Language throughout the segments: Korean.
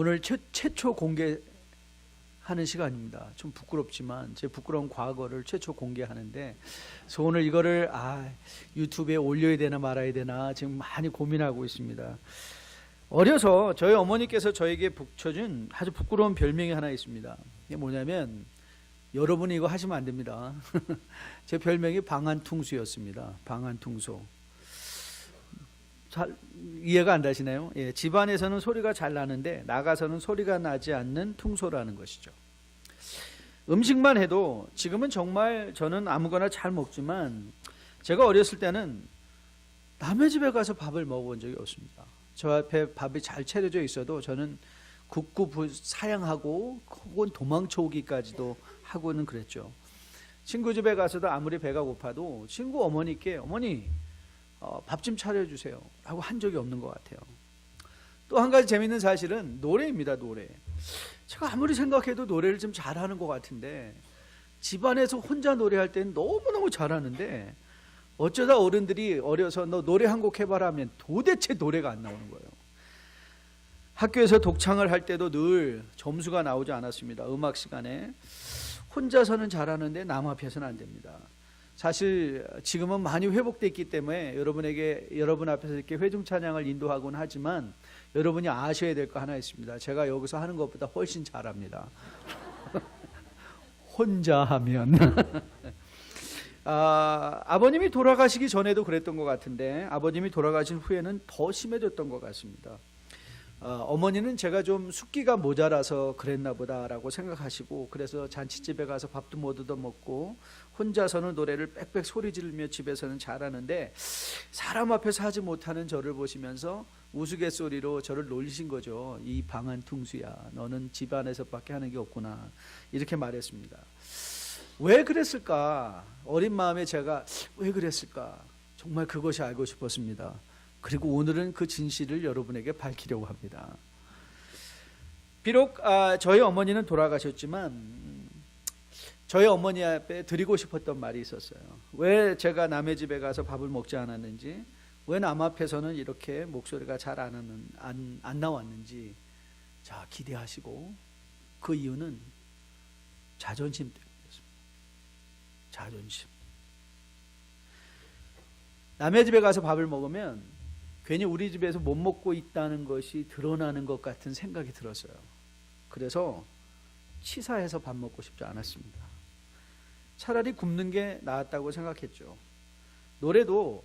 오늘 최초 공개하는 시간입니다. 좀 부끄럽지만 제 부끄러운 과거를 최초 공개하는데, 그래서 오늘 이거를 유튜브에 올려야 되나 말아야 되나 지금 많이 고민하고 있습니다. 어려서 저희 어머니께서 저에게 붙여준 아주 부끄러운 별명이 하나 있습니다. 이게 뭐냐면, 여러분이 이거 하시면 안 됩니다. 제 별명이 방한퉁수였습니다. 방한퉁수. 잘 이해가 안 되시나요? 예, 집안에서는 소리가 잘 나는데 나가서는 소리가 나지 않는 퉁소라는 것이죠. 음식만 해도 지금은 정말 저는 아무거나 잘 먹지만, 제가 어렸을 때는 남의 집에 가서 밥을 먹어본 적이 없습니다. 저 앞에 밥이 잘 차려져 있어도 저는 굽고 사양하고 혹은 도망쳐 오기까지도 하고는 그랬죠. 친구 집에 가서도 아무리 배가 고파도 친구 어머니께 어머니 밥 좀 차려주세요 라고 한 적이 없는 것 같아요. 또 한 가지 재밌는 사실은 노래입니다. 노래. 제가 아무리 생각해도 노래를 좀 잘하는 것 같은데, 집안에서 혼자 노래할 때는 너무너무 잘하는데, 어쩌다 어른들이 어려서 너 노래 한 곡 해봐라 하면 도대체 노래가 안 나오는 거예요. 학교에서 독창을 할 때도 늘 점수가 나오지 않았습니다. 음악 시간에 혼자서는 잘하는데 남 앞에서는 안 됩니다. 사실 지금은 많이 회복됐기 때문에 여러분 앞에서 이렇게 회중 찬양을 인도하곤 하지만, 여러분이 아셔야 될 거 하나 있습니다. 제가 여기서 하는 것보다 훨씬 잘합니다. 혼자 하면. 아버님이 돌아가시기 전에도 그랬던 것 같은데, 아버님이 돌아가신 후에는 더 심해졌던 것 같습니다. 어머니는 제가 좀 숫기가 모자라서 그랬나 보다라고 생각하시고, 그래서 잔치집에 가서 밥도 못 얻어 먹고 혼자서는 노래를 빽빽 소리 지르며 집에서는 잘하는데, 사람 앞에서 하지 못하는 저를 보시면서 우스갯소리로 저를 놀리신 거죠. 이 방한퉁수야, 너는 집안에서밖에 하는 게 없구나, 이렇게 말했습니다. 왜 그랬을까? 어린 마음에 제가 왜 그랬을까? 정말 그것이 알고 싶었습니다. 그리고 오늘은 그 진실을 여러분에게 밝히려고 합니다. 비록 저희 어머니는 돌아가셨지만, 저희 어머니 앞에 드리고 싶었던 말이 있었어요. 왜 제가 남의 집에 가서 밥을 먹지 않았는지, 왜 남 앞에서는 이렇게 목소리가 잘 안 나왔는지, 자, 기대하시고, 그 이유는 자존심 때문이었습니다. 자존심. 남의 집에 가서 밥을 먹으면 괜히 우리 집에서 못 먹고 있다는 것이 드러나는 것 같은 생각이 들었어요. 그래서 치사해서 밥 먹고 싶지 않았습니다. 차라리 굶는 게 나았다고 생각했죠. 노래도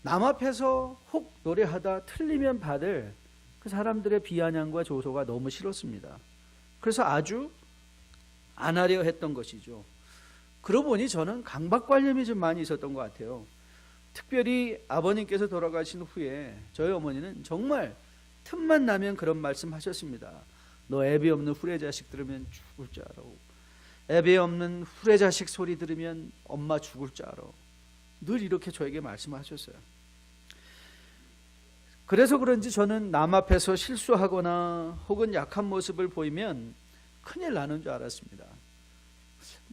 남 앞에서 혹 노래하다 틀리면 받을 그 사람들의 비아냥과 조소가 너무 싫었습니다. 그래서 아주 안 하려 했던 것이죠. 그러고 보니 저는 강박관념이 좀 많이 있었던 것 같아요. 특별히 아버님께서 돌아가신 후에 저희 어머니는 정말 틈만 나면 그런 말씀 하셨습니다. 너 애비 없는 후레자식 들으면 죽을 줄 알아. 애비 없는 후레자식 소리 들으면 엄마 죽을 줄 알아. 늘 이렇게 저에게 말씀하셨어요. 그래서 그런지 저는 남 앞에서 실수하거나 혹은 약한 모습을 보이면 큰일 나는 줄 알았습니다.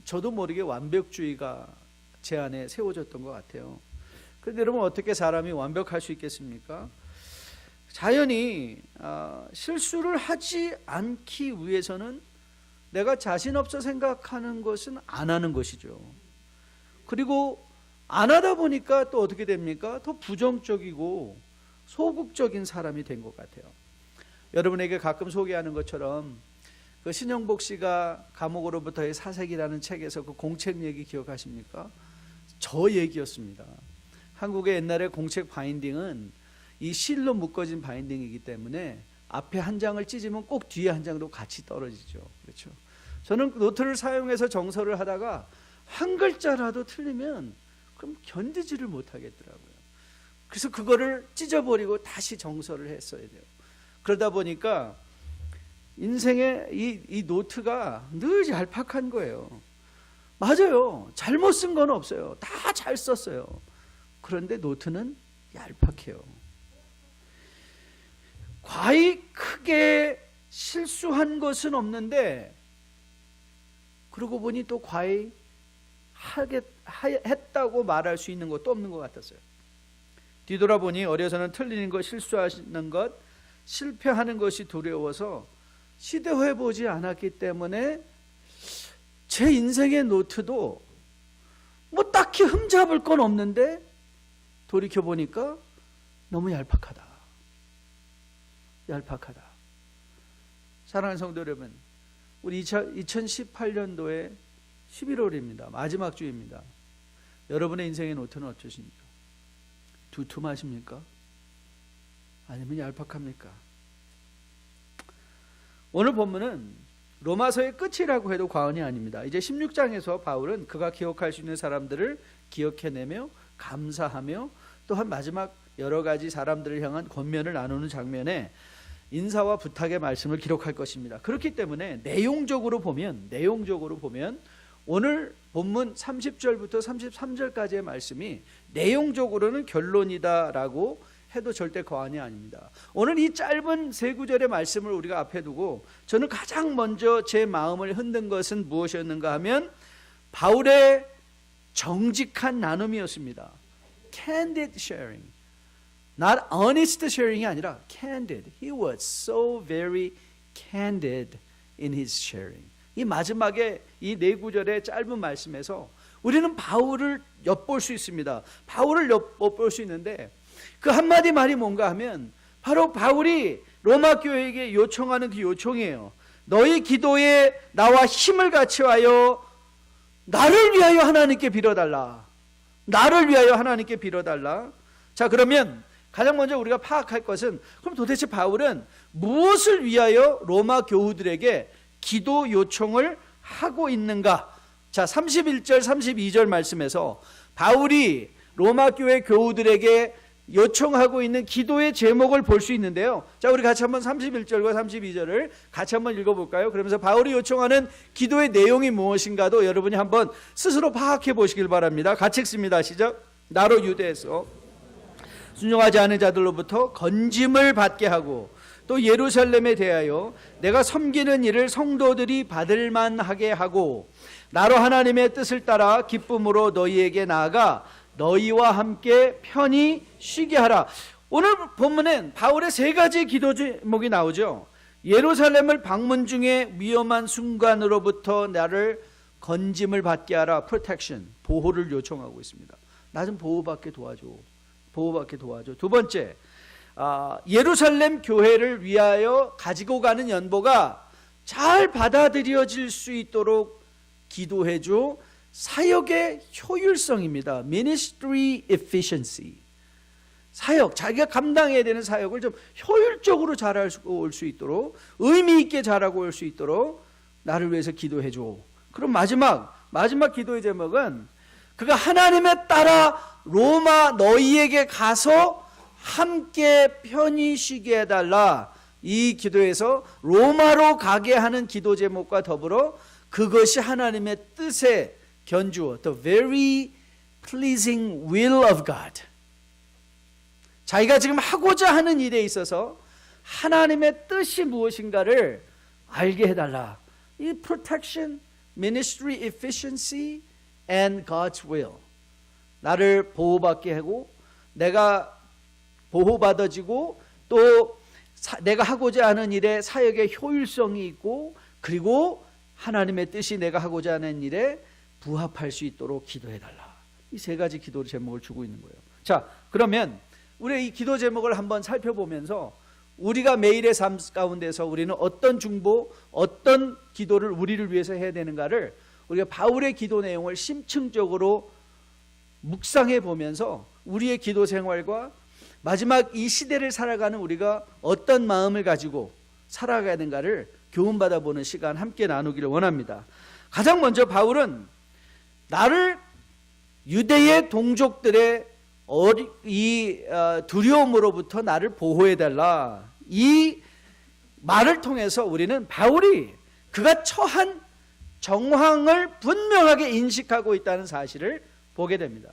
저도 모르게 완벽주의가 제 안에 세워졌던 것 같아요. 그런데 여러분, 어떻게 사람이 완벽할 수 있겠습니까? 자연히 실수를 하지 않기 위해서는 내가 자신 없어 생각하는 것은 안 하는 것이죠. 그리고 안 하다 보니까 또 어떻게 됩니까? 더 부정적이고 소극적인 사람이 된 것 같아요. 여러분에게 가끔 소개하는 것처럼, 그 신영복 씨가 감옥으로부터의 사색이라는 책에서 그 공책 얘기 기억하십니까? 저 얘기였습니다. 한국의 옛날에 공책 바인딩은 이 실로 묶어진 바인딩이기 때문에 앞에 한 장을 찢으면 꼭 뒤에 한 장도 같이 떨어지죠. 그렇죠? 저는 노트를 사용해서 정서를 하다가 한 글자라도 틀리면 그럼 견디지를 못하겠더라고요. 그래서 그거를 찢어버리고 다시 정서를 했어야 돼요. 그러다 보니까 인생의 이 노트가 늘 얄팍한 거예요. 맞아요. 잘못 쓴 건 없어요. 다 잘 썼어요. 그런데 노트는 얄팍해요. 과히 크게 실수한 것은 없는데, 그러고 보니 또 과히 했다고 말할 수 있는 것도 없는 것 같았어요. 뒤돌아보니 어려서는 틀리는 것, 실수하는 것, 실패하는 것이 두려워서 시도해 보지 않았기 때문에 제 인생의 노트도 뭐 딱히 흠잡을 건 없는데 돌이켜 보니까 너무 얄팍하다. 사랑하는 성도 여러분, 우리 2018년도에 11월입니다. 마지막 주입니다. 여러분의 인생의 노트는 어떠십니까? 두툼하십니까? 아니면 얄팍합니까? 오늘 본문은 로마서의 끝이라고 해도 과언이 아닙니다. 이제 16장에서 바울은 그가 기억할 수 있는 사람들을 기억해내며 감사하며 또한 마지막 여러 가지 사람들을 향한 권면을 나누는 장면에 인사와 부탁의 말씀을 기록할 것입니다. 그렇기 때문에 내용적으로 보면 오늘 본문 30절부터 33절까지의 말씀이 내용적으로는 결론이다라고 해도 절대 과언이 아닙니다. 오늘 이 짧은 세 구절의 말씀을 우리가 앞에 두고 저는 가장 먼저 제 마음을 흔든 것은 무엇이었는가 하면 바울의 정직한 나눔이었습니다. Candid sharing. Not honest sharing이 아니라 candid. He was so very candid in his sharing. 이 마지막에 이 네 구절의 짧은 말씀에서 우리는 바울을 엿볼 수 있습니다. 바울을 엿볼 수 있는데 그 한마디 말이 뭔가 하면 바로 바울이 로마 교회에게 요청하는 그 요청이에요. 너희 기도에 나와 힘을 같이하여 나를 위하여 하나님께 빌어달라. 자, 그러면 가장 먼저 우리가 파악할 것은 그럼 도대체 바울은 무엇을 위하여 로마 교우들에게 기도 요청을 하고 있는가? 자, 31절 32절 말씀에서 바울이 로마 교회 교우들에게 요청하고 있는 기도의 제목을 볼 수 있는데요. 자, 우리 같이 한번 31절과 32절을 같이 한번 읽어볼까요? 그러면서 바울이 요청하는 기도의 내용이 무엇인가도 여러분이 한번 스스로 파악해 보시길 바랍니다. 같이 읽습니다. 시작. 나로 유대에서 순종하지 않은 자들로부터 건짐을 받게 하고 또 예루살렘에 대하여 내가 섬기는 일을 성도들이 받을 만하게 하고 나로 하나님의 뜻을 따라 기쁨으로 너희에게 나아가 너희와 함께 편히 쉬게 하라. 오늘 본문엔 바울의 세 가지 기도 제목이 나오죠. 예루살렘을 방문 중에 위험한 순간으로부터 나를 건짐을 받게 하라. protection, 보호를 요청하고 있습니다. 나 좀 보호받게 도와줘. 두 번째, 예루살렘 교회를 위하여 가지고 가는 연보가 잘 받아들여질 수 있도록 기도해줘. 사역의 효율성입니다. Ministry efficiency. 사역, 자기가 감당해야 되는 사역을 좀 효율적으로 잘하고 올 수 있도록, 의미 있게 잘하고 올 수 있도록 나를 위해서 기도해줘. 그럼 마지막 기도의 제목은 그가 하나님에 따라 로마 너희에게 가서 함께 편히 쉬게 해달라. 이 기도에서 로마로 가게 하는 기도 제목과 더불어 그것이 하나님의 뜻에 견주어 the very pleasing will of God. 자기가 지금 하고자 하는 일에 있어서 하나님의 뜻이 무엇인가를 알게 해달라. 이 protection, ministry efficiency and God's will. 나를 보호받게 하고 내가 보호받아지고 또 내가 하고자 하는 일에 사역의 효율성이 있고 그리고 하나님의 뜻이 내가 하고자 하는 일에 부합할 수 있도록 기도해달라. 이 세 가지 기도 제목을 주고 있는 거예요. 자, 그러면 우리 이 기도 제목을 한번 살펴보면서 우리가 매일의 삶 가운데서 우리는 어떤 중보, 어떤 기도를 우리를 위해서 해야 되는가를 우리가 바울의 기도 내용을 심층적으로 묵상해 보면서 우리의 기도 생활과 마지막 이 시대를 살아가는 우리가 어떤 마음을 가지고 살아가야 되는가를 교훈받아 보는 시간 함께 나누기를 원합니다. 가장 먼저 바울은 나를 유대의 동족들의 이 두려움으로부터 나를 보호해달라. 이 말을 통해서 우리는 바울이 그가 처한 정황을 분명하게 인식하고 있다는 사실을 보게 됩니다.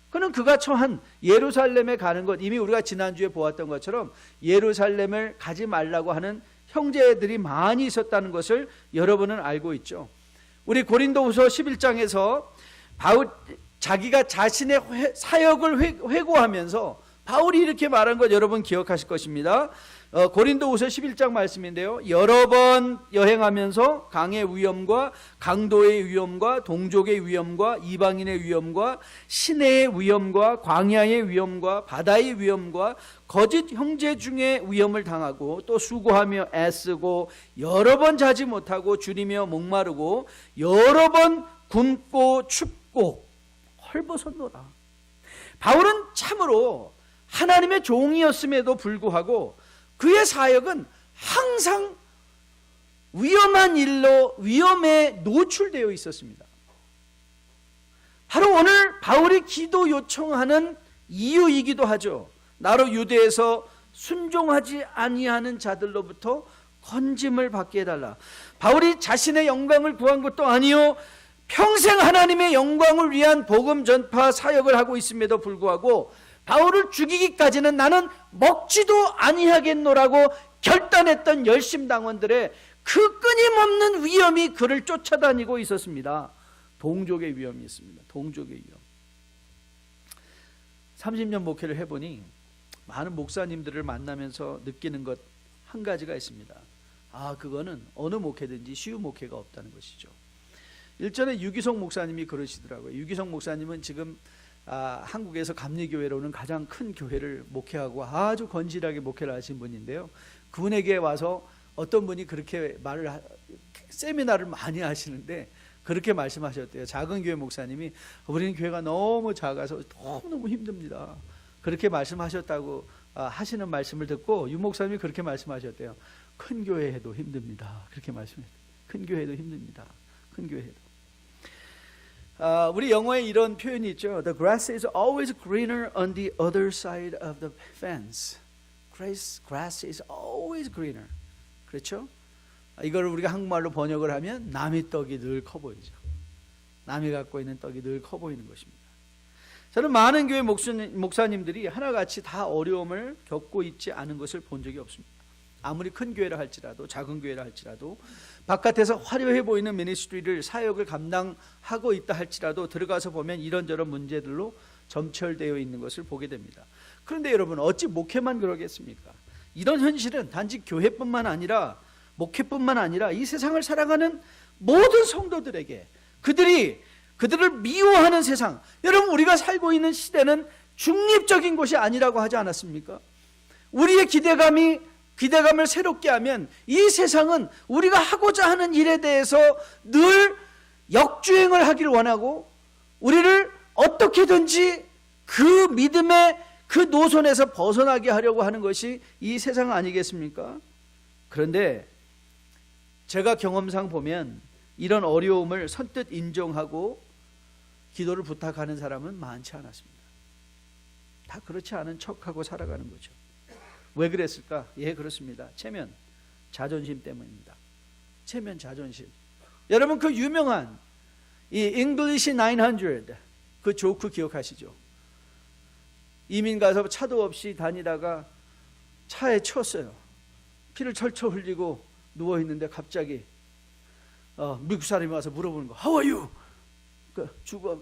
그는 그가 처한 예루살렘에 가는 것, 이미 우리가 지난주에 보았던 것처럼 예루살렘을 가지 말라고 하는 형제들이 많이 있었다는 것을 여러분은 알고 있죠. 우리 고린도후서 11장에서 바울 자기가 자신의 사역을 회고하면서 바울이 이렇게 말한 것 여러분 기억하실 것입니다. 고린도후서 11장 말씀인데요. 여러 번 여행하면서 강의 위험과 강도의 위험과 동족의 위험과 이방인의 위험과 시내의 위험과 광야의 위험과 바다의 위험과 거짓 형제 중에 위험을 당하고 또 수고하며 애쓰고 여러 번 자지 못하고 줄이며 목마르고 여러 번 굶고 춥고 헐벗었노라. 바울은 참으로 하나님의 종이었음에도 불구하고 그의 사역은 항상 위험한 일로 위험에 노출되어 있었습니다. 바로 오늘 바울이 기도 요청하는 이유이기도 하죠. 나로 유대에서 순종하지 아니하는 자들로부터 건짐을 받게 해달라. 바울이 자신의 영광을 구한 것도 아니요, 평생 하나님의 영광을 위한 복음 전파 사역을 하고 있음에도 불구하고 바울을 죽이기까지는 나는 먹지도 아니하겠노라고 결단했던 열심당원들의 그 끊임없는 위험이 그를 쫓아다니고 있었습니다. 동족의 위험이 있습니다. 동족의 위험. 30년 목회를 해보니 많은 목사님들을 만나면서 느끼는 것 한 가지가 있습니다. 그거는 어느 목회든지 쉬운 목회가 없다는 것이죠. 일전에 유기성 목사님이 그러시더라고요. 유기성 목사님은 지금 한국에서 감리교회로는 가장 큰 교회를 목회하고 아주 건실하게 목회를 하신 분인데요. 그분에게 와서 어떤 분이 그렇게 세미나를 많이 하시는데 그렇게 말씀하셨대요. 작은 교회 목사님이 우리는 교회가 너무 작아서 너무너무 힘듭니다. 그렇게 말씀하셨다고 하시는 말씀을 듣고 유 목사님이 그렇게 말씀하셨대요. 큰 교회 해도 힘듭니다. 그렇게 말씀했대요. 큰 교회 해도 힘듭니다. 큰 교회 해도. 우리 영어에 이런 표현이 있죠. The grass is always greener on the other side of the fence. Grass is always greener. 그렇죠? 이걸 우리가 한국말로 번역을 하면 남의 떡이 늘 커 보이죠. 남이 갖고 있는 떡이 늘 커 보이는 것입니다. 저는 많은 교회 목사님들이 하나같이 다 어려움을 겪고 있지 않은 것을 본 적이 없습니다. 아무리 큰 교회라 할지라도 작은 교회라 할지라도 바깥에서 화려해 보이는 미니스트리를 사역을 감당하고 있다 할지라도 들어가서 보면 이런저런 문제들로 점철되어 있는 것을 보게 됩니다. 그런데 여러분 어찌 목회만 그러겠습니까? 이런 현실은 단지 교회뿐만 아니라 목회뿐만 아니라 이 세상을 살아가는 모든 성도들에게 그들을 미워하는 세상, 여러분 우리가 살고 있는 시대는 중립적인 곳이 아니라고 하지 않았습니까? 우리의 기대감을 새롭게 하면 이 세상은 우리가 하고자 하는 일에 대해서 늘 역주행을 하기를 원하고 우리를 어떻게든지 그 믿음의 그 노선에서 벗어나게 하려고 하는 것이 이 세상 아니겠습니까? 그런데 제가 경험상 보면 이런 어려움을 선뜻 인정하고 기도를 부탁하는 사람은 많지 않았습니다. 다 그렇지 않은 척하고 살아가는 거죠. 왜 그랬을까? 예, 그렇습니다. 체면, 자존심 때문입니다. 체면, 자존심. 여러분 그 유명한 이 English 900 그 조크 기억하시죠? 이민 가서 차도 없이 다니다가 차에 치였어요. 피를 철철 흘리고 누워 있는데 갑자기 미국 사람이 와서 물어보는 거. How are you? 죽어.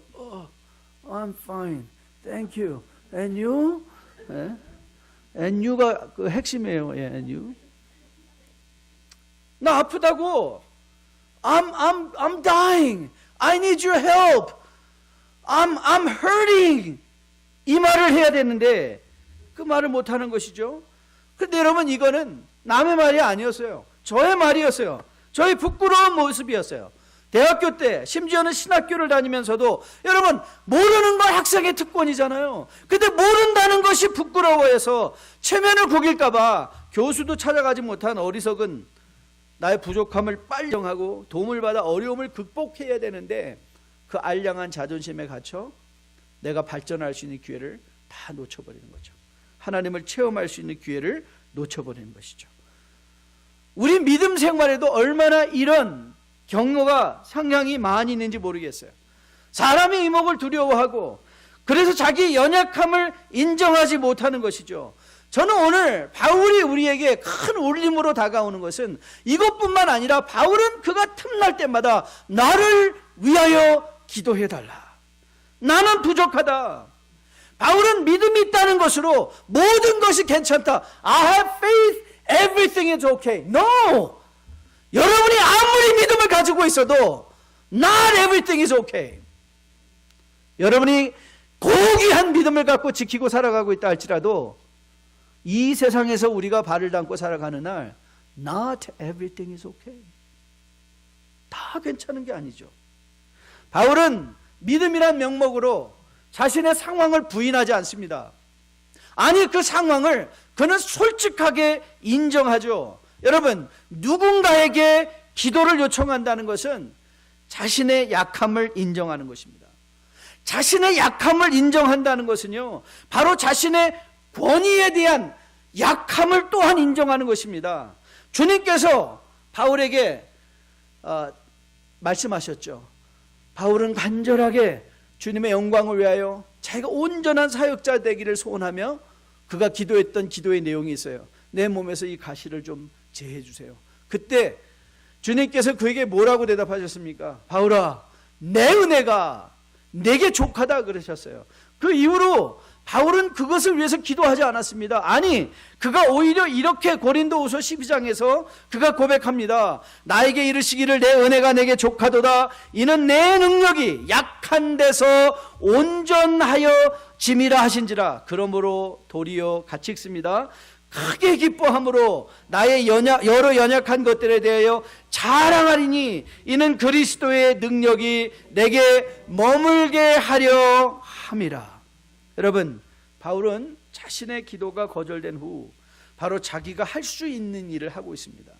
I'm fine. Thank you. And you? 예? And you가 그 핵심이에요. 예, and you. 나 아프다고. I'm dying. I need your help. I'm hurting. 이 말을 해야 되는데 그 말을 못 하는 것이죠. 근데 여러분 이거는 남의 말이 아니었어요. 저의 말이었어요. 저의 부끄러운 모습이었어요. 대학교 때 심지어는 신학교를 다니면서도 여러분 모르는 건 학생의 특권이잖아요. 근데 모른다는 것이 부끄러워해서 체면을 구길까 봐 교수도 찾아가지 못한 어리석은 나의 부족함을 빨리 정하고 도움을 받아 어려움을 극복해야 되는데 그 알량한 자존심에 갇혀 내가 발전할 수 있는 기회를 다 놓쳐버리는 거죠. 하나님을 체험할 수 있는 기회를 놓쳐버리는 것이죠. 우리 믿음 생활에도 얼마나 이런 경로가 상당히 많이 있는지 모르겠어요. 사람의 이목을 두려워하고 그래서 자기의 연약함을 인정하지 못하는 것이죠. 저는 오늘 바울이 우리에게 큰 울림으로 다가오는 것은 이것뿐만 아니라 바울은 그가 틈날 때마다 나를 위하여 기도해달라. 나는 부족하다. 바울은 믿음이 있다는 것으로 모든 것이 괜찮다. I have faith, everything is okay. No! 여러분이 아무리 믿음을 가지고 있어도 not everything is okay. 여러분이 고귀한 믿음을 갖고 지키고 살아가고 있다 할지라도 이 세상에서 우리가 발을 담고 살아가는 날 not everything is okay. 다 괜찮은 게 아니죠. 바울은 믿음이란 명목으로 자신의 상황을 부인하지 않습니다. 아니, 그 상황을 그는 솔직하게 인정하죠. 여러분, 누군가에게 기도를 요청한다는 것은 자신의 약함을 인정하는 것입니다. 자신의 약함을 인정한다는 것은요, 바로 자신의 권위에 대한 약함을 또한 인정하는 것입니다. 주님께서 바울에게 말씀하셨죠. 바울은 간절하게 주님의 영광을 위하여 자기가 온전한 사역자 되기를 소원하며 그가 기도했던 기도의 내용이 있어요. 내 몸에서 이 가시를 좀 제해 주세요. 그때 주님께서 그에게 뭐라고 대답하셨습니까? 바울아, 내 은혜가 내게 족하다 그러셨어요. 그 이후로 바울은 그것을 위해서 기도하지 않았습니다. 아니, 그가 오히려 이렇게 고린도후서 12장에서 그가 고백합니다. 나에게 이르시기를 내 은혜가 내게 족하도다. 이는 내 능력이 약한 데서 온전하여 짐이라 하신지라. 그러므로 도리어 같이 읽습니다. 크게 기뻐함으로 나의 여러 연약한 것들에 대하여 자랑하리니 이는 그리스도의 능력이 내게 머물게 하려 함이라. 여러분, 바울은 자신의 기도가 거절된 후 바로 자기가 할 수 있는 일을 하고 있습니다.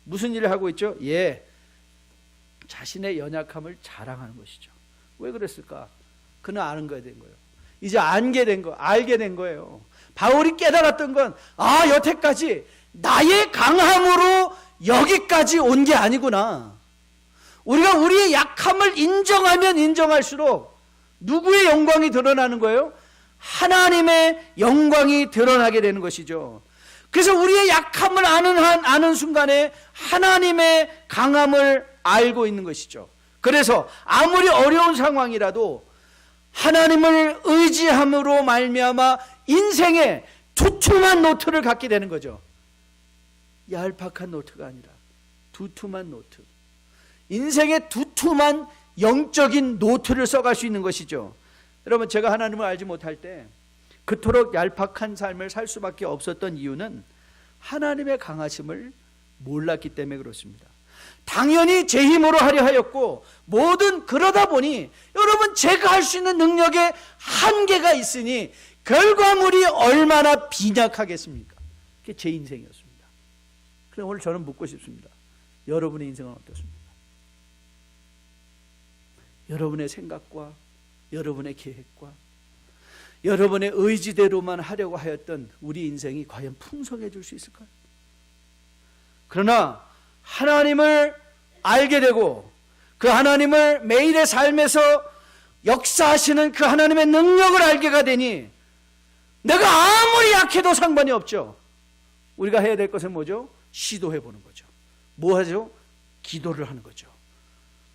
무슨 일을 하고 있죠? 자신의 연약함을 자랑하는 것이죠. 왜 그랬을까? 그는 아는 거야 된 거예요. 이제 알게 된 거예요. 바울이 깨달았던 건 여태까지 나의 강함으로 여기까지 온 게 아니구나. 우리가 우리의 약함을 인정하면 인정할수록 누구의 영광이 드러나는 거예요? 하나님의 영광이 드러나게 되는 것이죠. 그래서 우리의 약함을 아는 순간에 하나님의 강함을 알고 있는 것이죠. 그래서 아무리 어려운 상황이라도 하나님을 의지함으로 말미암아 인생에 두툼한 노트를 갖게 되는 거죠. 얄팍한 노트가 아니라 두툼한 노트. 인생의 두툼한 영적인 노트를 써갈 수 있는 것이죠. 여러분, 제가 하나님을 알지 못할 때 그토록 얄팍한 삶을 살 수밖에 없었던 이유는 하나님의 강하심을 몰랐기 때문에 그렇습니다. 당연히 제 힘으로 하려 하였고 그러다 보니 여러분, 제가 할 수 있는 능력에 한계가 있으니 결과물이 얼마나 빈약하겠습니까? 그게 제 인생이었습니다. 그래서 오늘 저는 묻고 싶습니다. 여러분의 인생은 어떻습니까? 여러분의 생각과 여러분의 계획과 여러분의 의지대로만 하려고 하였던 우리 인생이 과연 풍성해질 수 있을까요? 그러나 하나님을 알게 되고 그 하나님을 매일의 삶에서 역사하시는 그 하나님의 능력을 알게가 되니 내가 아무리 약해도 상관이 없죠. 우리가 해야 될 것은 뭐죠? 시도해 보는 거죠. 뭐 하죠? 기도를 하는 거죠.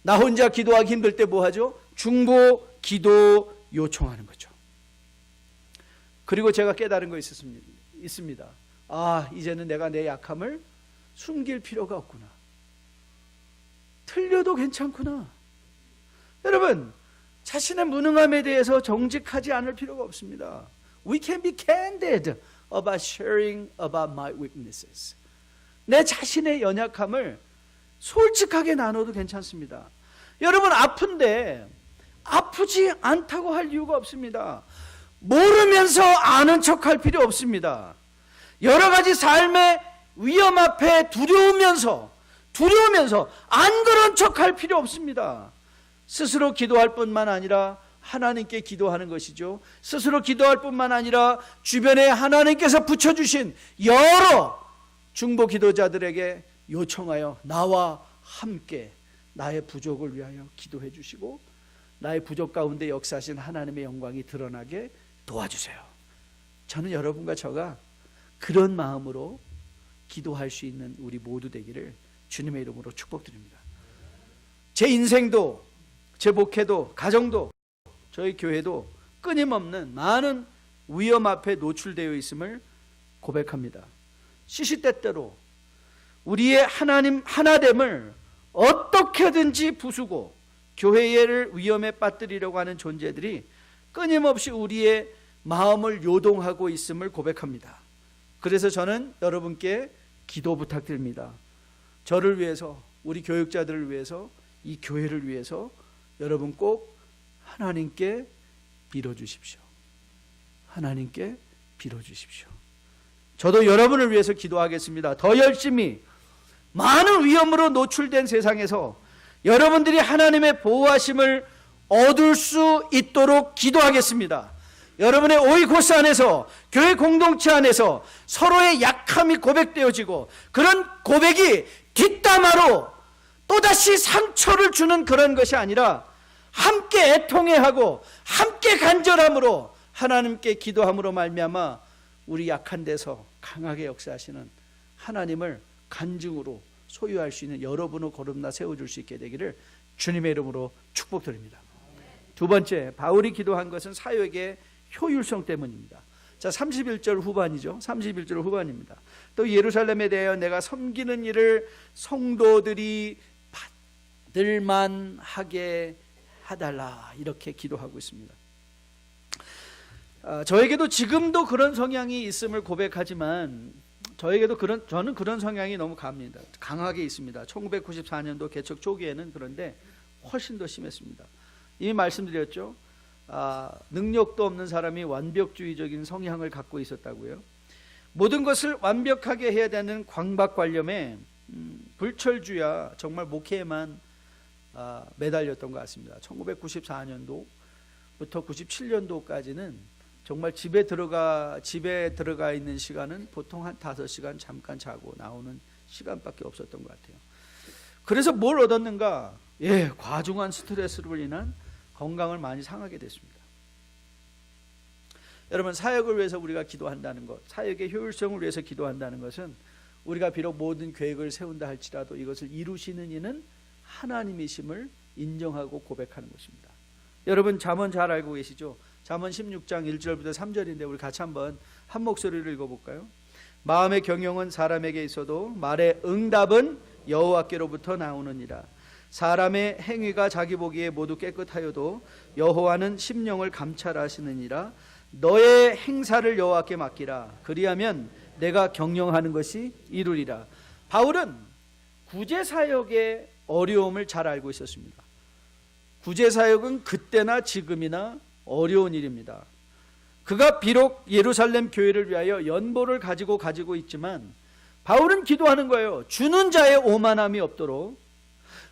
나 혼자 기도하기 힘들 때 뭐 하죠? 중보 기도 요청하는 거죠. 그리고 제가 깨달은 거 있습니다. 이제는 내가 내 약함을 숨길 필요가 없구나. 틀려도 괜찮구나. 여러분, 자신의 무능함에 대해서 정직하지 않을 필요가 없습니다. We can be candid about sharing about my weaknesses. 내 자신의 연약함을 솔직하게 나눠도 괜찮습니다. 여러분, 아픈데 아프지 않다고 할 이유가 없습니다. 모르면서 아는 척할 필요 없습니다. 여러 가지 삶의 위험 앞에 두려우면서 안 그런 척할 필요 없습니다. 스스로 기도할 뿐만 아니라 하나님께 기도하는 것이죠. 스스로 기도할 뿐만 아니라 주변에 하나님께서 붙여주신 여러 중보 기도자들에게 요청하여 나와 함께 나의 부족을 위하여 기도해 주시고 나의 부족 가운데 역사하신 하나님의 영광이 드러나게 도와주세요. 저는 여러분과 저가 그런 마음으로 기도할 수 있는 우리 모두 되기를 주님의 이름으로 축복드립니다. 제 인생도 제 목회도 가정도 저희 교회도 끊임없는 많은 위험 앞에 노출되어 있음을 고백합니다. 시시때때로 우리의 하나님 하나됨을 어떻게든지 부수고 교회를 위험에 빠뜨리려고 하는 존재들이 끊임없이 우리의 마음을 요동하고 있음을 고백합니다. 그래서 저는 여러분께 기도 부탁드립니다. 저를 위해서, 우리 교육자들을 위해서, 이 교회를 위해서 여러분 꼭 하나님께 빌어주십시오. 하나님께 빌어주십시오. 저도 여러분을 위해서 기도하겠습니다. 더 열심히 많은 위험으로 노출된 세상에서 여러분들이 하나님의 보호하심을 얻을 수 있도록 기도하겠습니다. 여러분의 오이코스 안에서, 교회 공동체 안에서 서로의 약함이 고백되어지고 그런 고백이 뒷담화로 또다시 상처를 주는 그런 것이 아니라 함께 애통해하고 함께 간절함으로 하나님께 기도함으로 말미암아 우리 약한 데서 강하게 역사하시는 하나님을 간증으로 소유할 수 있는 여러분을 거듭나 세워줄 수 있게 되기를 주님의 이름으로 축복드립니다. 두 번째, 바울이 기도한 것은 사역의 효율성 때문입니다. 자, 31절 후반이죠. 31절 후반입니다. 또 예루살렘에 대하여 내가 섬기는 일을 성도들이 받을만 하게 해달라, 이렇게 기도하고 있습니다. 저에게도 지금도 그런 성향이 있음을 고백하지만 저는 그런 성향이 너무 강하게 있습니다. 1994년도 개척 초기에는 그런데 훨씬 더 심했습니다. 이미 말씀드렸죠. 능력도 없는 사람이 완벽주의적인 성향을 갖고 있었다고요. 모든 것을 완벽하게 해야 되는 광박관념에 불철주야 정말 목회에만 매달렸던 것 같습니다. 1994년도부터 97년도까지는 정말 집에 들어가 있는 시간은 보통 한 5시간 잠깐 자고 나오는 시간밖에 없었던 것 같아요. 그래서 뭘 얻었는가? 과중한 스트레스로 인한 건강을 많이 상하게 됐습니다. 여러분, 사역을 위해서 우리가 기도한다는 것, 사역의 효율성을 위해서 기도한다는 것은 우리가 비록 모든 계획을 세운다 할지라도 이것을 이루시는 이는 하나님이심을 인정하고 고백하는 것입니다. 여러분, 잠언 잘 알고 계시죠? 잠언 16장 1절부터 3절인데 우리 같이 한번 한 목소리로 읽어볼까요? 마음의 경영은 사람에게 있어도 말의 응답은 여호와께로부터 나오느니라. 사람의 행위가 자기 보기에 모두 깨끗하여도 여호와는 심령을 감찰하시느니라. 너의 행사를 여호와께 맡기라. 그리하면 내가 경영하는 것이 이루리라. 바울은 구제사역의 어려움을 잘 알고 있었습니다. 구제사역은 그때나 지금이나 어려운 일입니다. 그가 비록 예루살렘 교회를 위하여 연보를 가지고 있지만 바울은 기도하는 거예요. 주는 자의 오만함이 없도록.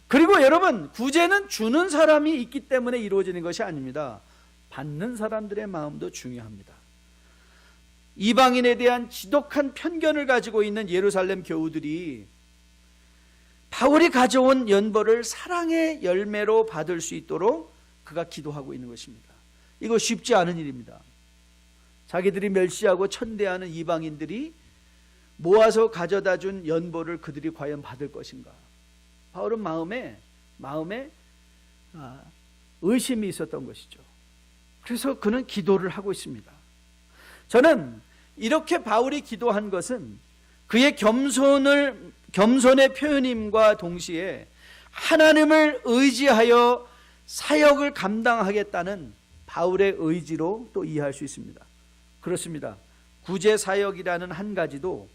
그리고 여러분, 구제는 주는 사람이 있기 때문에 이루어지는 것이 아닙니다. 받는 사람들의 마음도 중요합니다. 이방인에 대한 지독한 편견을 가지고 있는 예루살렘 교우들이 바울이 가져온 연보를 사랑의 열매로 받을 수 있도록 그가 기도하고 있는 것입니다. 이거 쉽지 않은 일입니다. 자기들이 멸시하고 천대하는 이방인들이 모아서 가져다 준 연보를 그들이 과연 받을 것인가? 바울은 마음에 의심이 있었던 것이죠. 그래서 그는 기도를 하고 있습니다. 저는 이렇게 바울이 기도한 것은 그의 겸손의 표현임과 동시에 하나님을 의지하여 사역을 감당하겠다는 바울의 의지로 또 이해할 수 있습니다. 그렇습니다. 구제 사역이라는 한 가지도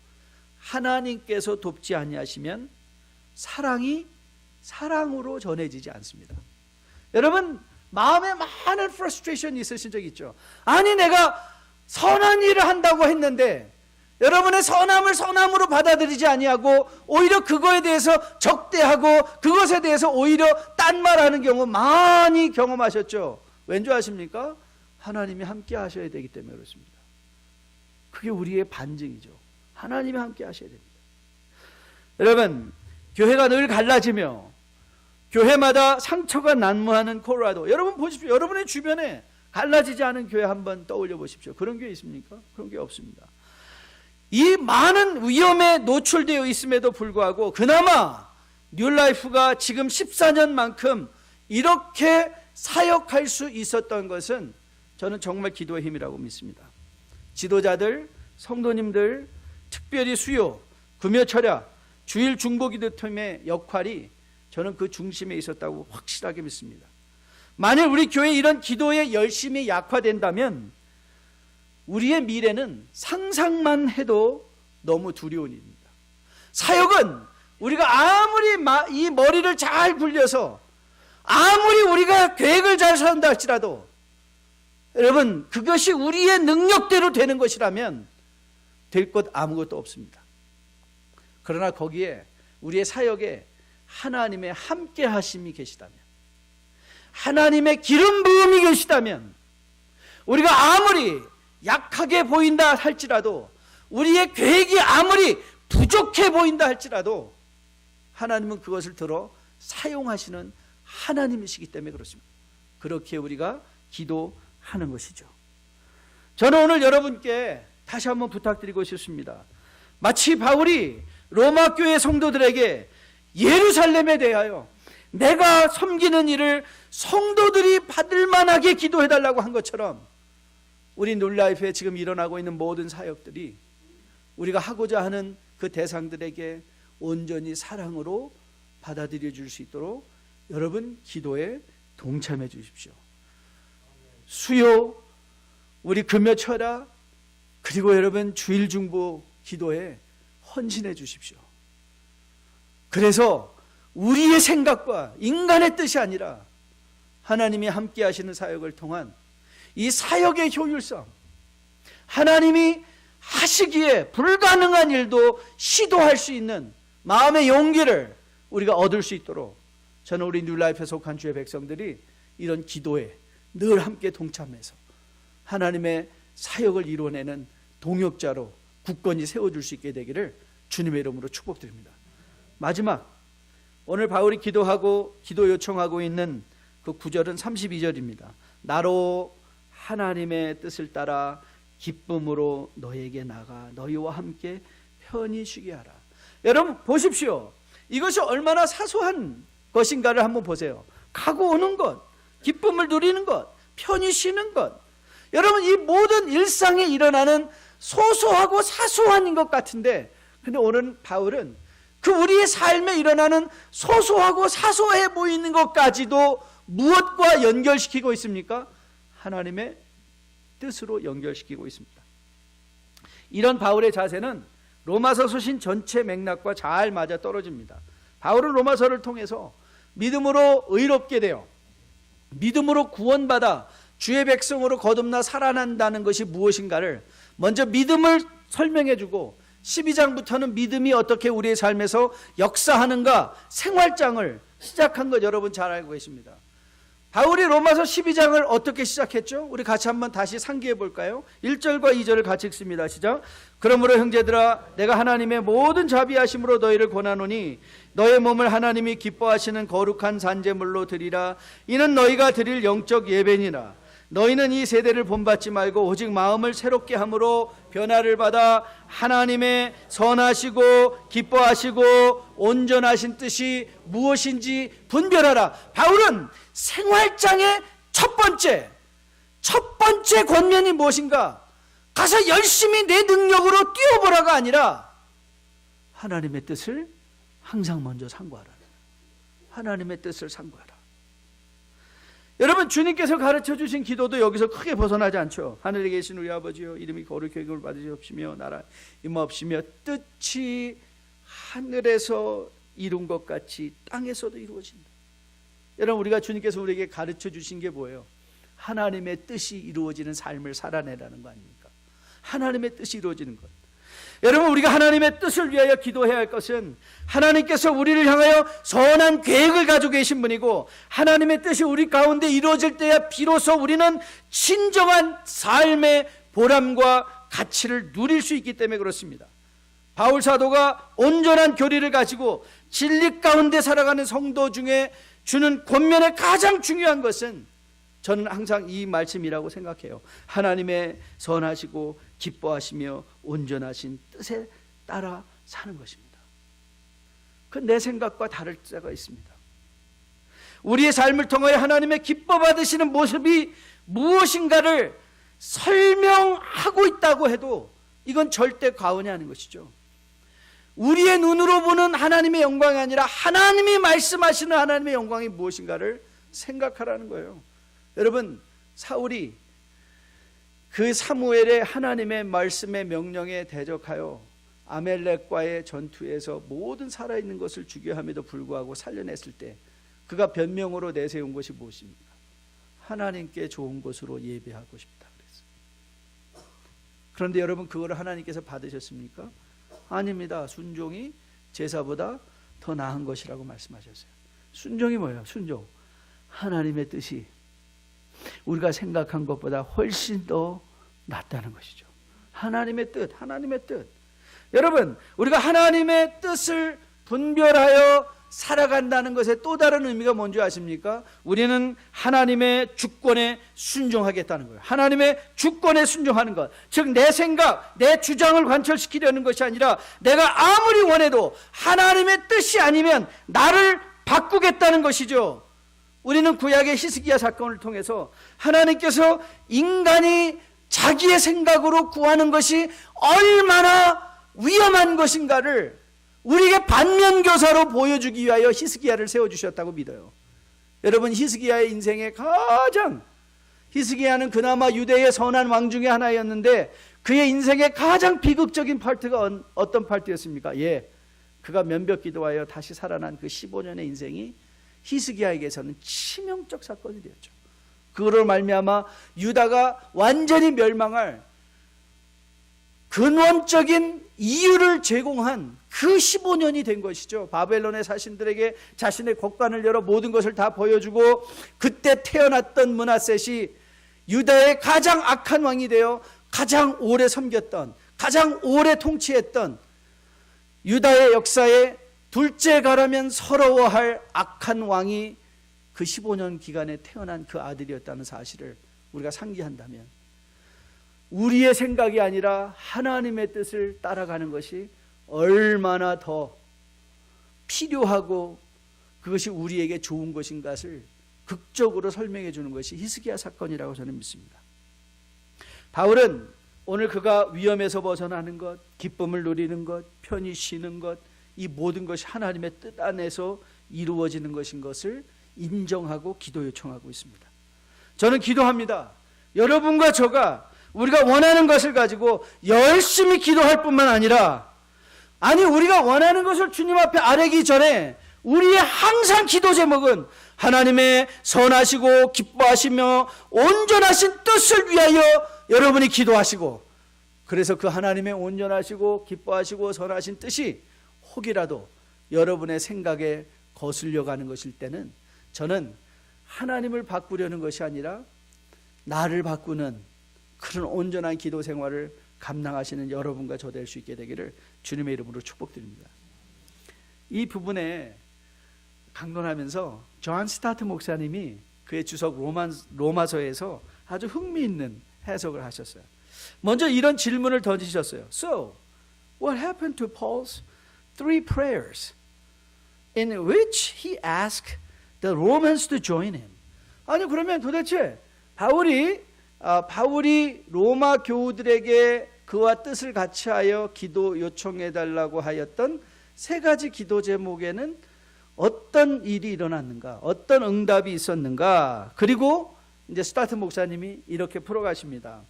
하나님께서 돕지 아니하시면 사랑이 사랑으로 전해지지 않습니다. 여러분, 마음에 많은 frustration 있으신 적 있죠? 아니, 내가 선한 일을 한다고 했는데 여러분의 선함을 선함으로 받아들이지 아니하고 오히려 그거에 대해서 적대하고 그것에 대해서 오히려 딴말하는 경우 많이 경험하셨죠? 왠 줄 아십니까? 하나님이 함께 하셔야 되기 때문에 그렇습니다. 그게 우리의 반증이죠. 하나님이 함께 하셔야 됩니다. 여러분, 교회가 늘 갈라지며 교회마다 상처가 난무하는 콜로라도, 여러분 보십시오. 여러분의 주변에 갈라지지 않은 교회 한번 떠올려 보십시오. 그런 교회 있습니까? 그런 교회 없습니다. 이 많은 위험에 노출되어 있음에도 불구하고 그나마 뉴라이프가 지금 14년만큼 이렇게 사역할 수 있었던 것은 저는 정말 기도의 힘이라고 믿습니다. 지도자들, 성도님들, 특별히 수요, 금요 철야, 주일 중보기도팀의 역할이 저는 그 중심에 있었다고 확실하게 믿습니다. 만일 우리 교회 이런 기도에 열심히 약화된다면 우리의 미래는 상상만 해도 너무 두려운 일입니다. 사역은 우리가 아무리 이 머리를 잘 굴려서 아무리 우리가 계획을 잘 세운다 할지라도 여러분, 그것이 우리의 능력대로 되는 것이라면 될 것 아무것도 없습니다. 그러나 거기에 우리의 사역에 하나님의 함께 하심이 계시다면, 하나님의 기름 부음이 계시다면, 우리가 아무리 약하게 보인다 할지라도, 우리의 계획이 아무리 부족해 보인다 할지라도 하나님은 그것을 들어 사용하시는 하나님이시기 때문에 그렇습니다. 그렇게 우리가 기도하는 것이죠. 저는 오늘 여러분께 다시 한번 부탁드리고 싶습니다. 마치 바울이 로마 교회 성도들에게 예루살렘에 대하여 내가 섬기는 일을 성도들이 받을 만하게 기도해달라고 한 것처럼 우리 뉴라이프에 지금 일어나고 있는 모든 사역들이 우리가 하고자 하는 그 대상들에게 온전히 사랑으로 받아들여 줄 수 있도록 여러분 기도에 동참해 주십시오. 수요, 우리 금요 철야, 그리고 여러분 주일 중보 기도에 헌신해 주십시오. 그래서 우리의 생각과 인간의 뜻이 아니라 하나님이 함께 하시는 사역을 통한 이 사역의 효율성, 하나님이 하시기에 불가능한 일도 시도할 수 있는 마음의 용기를 우리가 얻을 수 있도록 저는 우리 뉴라이프에 속한 주의 백성들이 이런 기도에 늘 함께 동참해서 하나님의 사역을 이루어내는 동역자로 굳건히 세워줄 수 있게 되기를 주님의 이름으로 축복드립니다. 마지막, 오늘 바울이 기도하고 기도 요청하고 있는 그 9절은 32절입니다. 나로 하나님의 뜻을 따라 기쁨으로 너에게 나가 너희와 함께 편히 쉬게 하라. 여러분 보십시오. 이것이 얼마나 사소한 것인가를 한번 보세요. 가고 오는 것, 기쁨을 누리는 것, 편히 쉬는 것, 여러분 이 모든 일상에 일어나는 소소하고 사소한 것 같은데, 근데 오늘 바울은 그 우리의 삶에 일어나는 소소하고 사소해 보이는 것까지도 무엇과 연결시키고 있습니까? 하나님의 뜻으로 연결시키고 있습니다. 이런 바울의 자세는 로마서 서신 전체 맥락과 잘 맞아 떨어집니다. 바울은 로마서를 통해서 믿음으로 의롭게 되어 믿음으로 구원받아 주의 백성으로 거듭나 살아난다는 것이 무엇인가를 먼저 믿음을 설명해주고 12장부터는 믿음이 어떻게 우리의 삶에서 역사하는가 생활장을 시작한 것 여러분 잘 알고 계십니다. 바울이 로마서 12장을 어떻게 시작했죠? 우리 같이 한번 다시 상기해 볼까요? 1절과 2절을 같이 읽습니다. 시작. 그러므로 형제들아 내가 하나님의 모든 자비하심으로 너희를 권하노니 너의 몸을 하나님이 기뻐하시는 거룩한 산제물로 드리라. 이는 너희가 드릴 영적 예배니라. 너희는 이 세대를 본받지 말고 오직 마음을 새롭게 함으로 변화를 받아 하나님의 선하시고 기뻐하시고 온전하신 뜻이 무엇인지 분별하라. 바울은 생활장의 첫 번째 권면이 무엇인가? 가서 열심히 내 능력으로 뛰어보라가 아니라 하나님의 뜻을 항상 먼저 상고하라. 하나님의 뜻을 상고하라. 여러분 주님께서 가르쳐 주신 기도도 여기서 크게 벗어나지 않죠. 하늘에 계신 우리 아버지여 이름이 거룩히 여김을 받으시옵시며 나라 임하옵시며 뜻이 하늘에서 이룬 것 같이 땅에서도 이루어진다. 여러분 우리가 주님께서 우리에게 가르쳐 주신 게 뭐예요? 하나님의 뜻이 이루어지는 삶을 살아내라는 거 아닙니까? 하나님의 뜻이 이루어지는 것. 여러분 우리가 하나님의 뜻을 위하여 기도해야 할 것은 하나님께서 우리를 향하여 선한 계획을 가지고 계신 분이고 하나님의 뜻이 우리 가운데 이루어질 때야 비로소 우리는 진정한 삶의 보람과 가치를 누릴 수 있기 때문에 그렇습니다. 바울 사도가 온전한 교리를 가지고 진리 가운데 살아가는 성도 중에 주는 권면의 가장 중요한 것은 저는 항상 이 말씀이라고 생각해요. 하나님의 선하시고 기뻐하시며 온전하신 뜻에 따라 사는 것입니다. 그 내 생각과 다를 때가 있습니다. 우리의 삶을 통하여 하나님의 기뻐 받으시는 모습이 무엇인가를 설명하고 있다고 해도 이건 절대 과언이 아닌 것이죠. 우리의 눈으로 보는 하나님의 영광이 아니라 하나님이 말씀하시는 하나님의 영광이 무엇인가를 생각하라는 거예요. 여러분, 사울이 그 사무엘의 하나님의 말씀의 명령에 대적하여 아멜렉과의 전투에서 모든 살아있는 것을 죽여 함에도 불구하고 살려냈을 때 그가 변명으로 내세운 것이 무엇입니까? 하나님께 좋은 곳으로 예배하고 싶다 그랬어요. 그런데 여러분, 그걸 하나님께서 받으셨습니까? 아닙니다. 순종이 제사보다 더 나은 것이라고 말씀하셨어요. 순종이 뭐예요? 순종, 하나님의 뜻이 우리가 생각한 것보다 훨씬 더 낫다는 것이죠. 하나님의 뜻, 하나님의 뜻. 여러분, 우리가 하나님의 뜻을 분별하여 살아간다는 것의 또 다른 의미가 뭔지 아십니까? 우리는 하나님의 주권에 순종하겠다는 거예요. 하나님의 주권에 순종하는 것, 즉 내 생각, 내 주장을 관철시키려는 것이 아니라 내가 아무리 원해도 하나님의 뜻이 아니면 나를 바꾸겠다는 것이죠. 우리는 구약의 히스기야 사건을 통해서 하나님께서 인간이 자기의 생각으로 구하는 것이 얼마나 위험한 것인가를 우리에게 반면교사로 보여주기 위하여 히스기야를 세워주셨다고 믿어요. 여러분, 히스기야의 인생의 히스기야는 그나마 유대의 선한 왕 중에 하나였는데 그의 인생의 가장 비극적인 파트가 어떤 파트였습니까? 그가 면벽 기도하여 다시 살아난 그 15년의 인생이 히스기야에게서는 치명적 사건이 되었죠. 그거로 말미암아 유다가 완전히 멸망할 근원적인 이유를 제공한 그 15년이 된 것이죠. 바벨론의 사신들에게 자신의 곡간을 열어 모든 것을 다 보여주고 그때 태어났던 므낫셋이 유다의 가장 악한 왕이 되어 가장 오래 섬겼던, 가장 오래 통치했던 유다의 역사에 둘째 가라면 서러워할 악한 왕이 그 15년 기간에 태어난 그 아들이었다는 사실을 우리가 상기한다면 우리의 생각이 아니라 하나님의 뜻을 따라가는 것이 얼마나 더 필요하고 그것이 우리에게 좋은 것인 것을 극적으로 설명해 주는 것이 히스기야 사건이라고 저는 믿습니다. 바울은 오늘 그가 위험에서 벗어나는 것, 기쁨을 누리는 것, 편히 쉬는 것, 이 모든 것이 하나님의 뜻 안에서 이루어지는 것인 것을 인정하고 기도 요청하고 있습니다. 저는 기도합니다. 여러분과 저가 우리가 원하는 것을 가지고 열심히 기도할 뿐만 아니라 우리가 원하는 것을 주님 앞에 아뢰기 전에 우리의 항상 기도 제목은 하나님의 선하시고 기뻐하시며 온전하신 뜻을 위하여 여러분이 기도하시고, 그래서 그 하나님의 온전하시고 기뻐하시고 선하신 뜻이 혹이라도 여러분의 생각에 거슬려 가는 것일 때는 저는 하나님을 바꾸려는 것이 아니라 나를 바꾸는 그런 온전한 기도 생활을 감당하시는 여러분과 저 될 수 있게 되기를 주님의 이름으로 축복드립니다. 이 부분에 강론하면서 존 스타트 목사님이 그의 주석 로마서에서 아주 흥미있는 해석을 하셨어요. 먼저 이런 질문을 던지셨어요. So, what happened to Paul's 3 prayers in which he asked the Romans to join him? 그러면 도대체 바울이 로마 교우들에게 그와 뜻을 같이하여 기도 요청해달라고 하였던 3가지 기도 제목에는 어떤 일이 일어났는가, 어떤 응답이 있었는가. 그리고 이제 스타트 목사님이 이렇게 풀어가십니다.